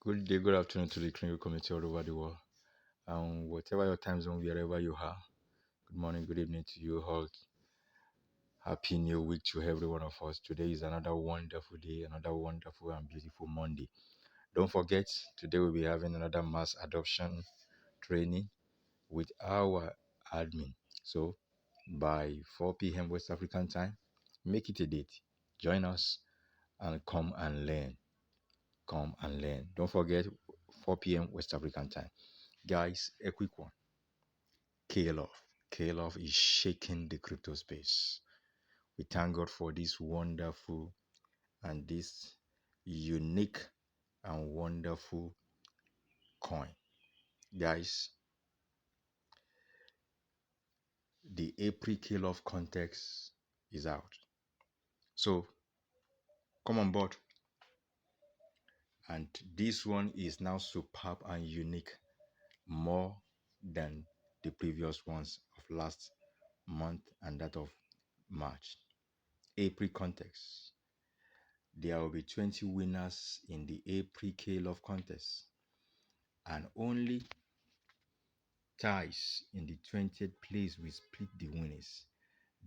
Good day, good afternoon to the Clean community all over the world. And whatever your time zone, wherever you are, good morning, good evening to you all. Happy New Week to every one of us. Today is another wonderful day, another wonderful and beautiful Monday. Don't forget, today we'll be having another mass adoption training with our admin. So by 4 p.m. West African time, make it a date. Join us and come and learn. Come and learn. Don't forget, 4 p.m. West African time. Guys, a quick one. KLUV. KLUV is shaking the crypto space. We thank God for this wonderful and this unique and wonderful coin. Guys, the April KLUV Contest is out. So come on board. And this one is now superb and unique, more than the previous ones of last month and that of March. April Contest. There will be 20 winners in the April KLUV Contest, and only ties in the 20th place will split the winners.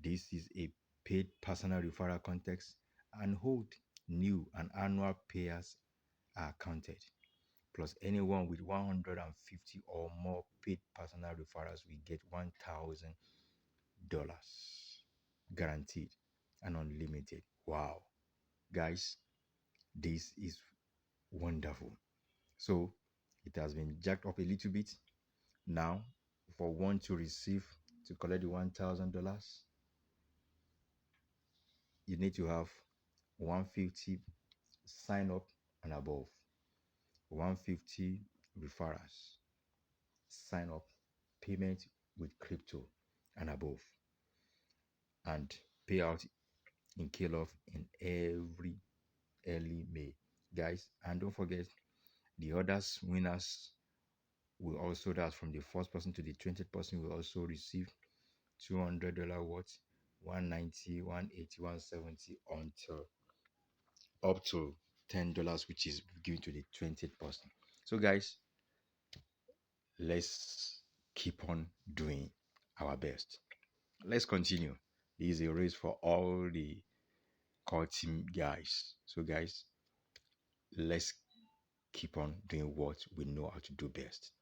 This is a paid personal referral contest, and hold new and annual payers are counted. Plus, anyone with 150 or more paid personal referrals will get $1,000 guaranteed and unlimited. Wow, guys, this is wonderful. So it has been jacked up a little bit. Now, for one to collect the $1,000, you need to have 150 sign up and above, 150 referrals, sign up, payment with crypto and above, and payout in KLUV in every early May. Guys, and don't forget, the others winners will also, that's from the first person to the 20th person, will also receive $200 worth, 190, 180, 170 until up to $10, which is given to the 20th person. So guys, let's keep on doing our best. Let's continue. This is a race for all the core team guys. So guys, let's keep on doing what we know how to do best.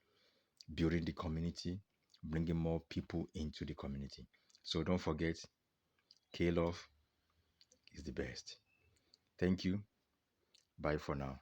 Building the community, bringing more people into the community. So don't forget, KLUV is the best. Thank you. Bye for now.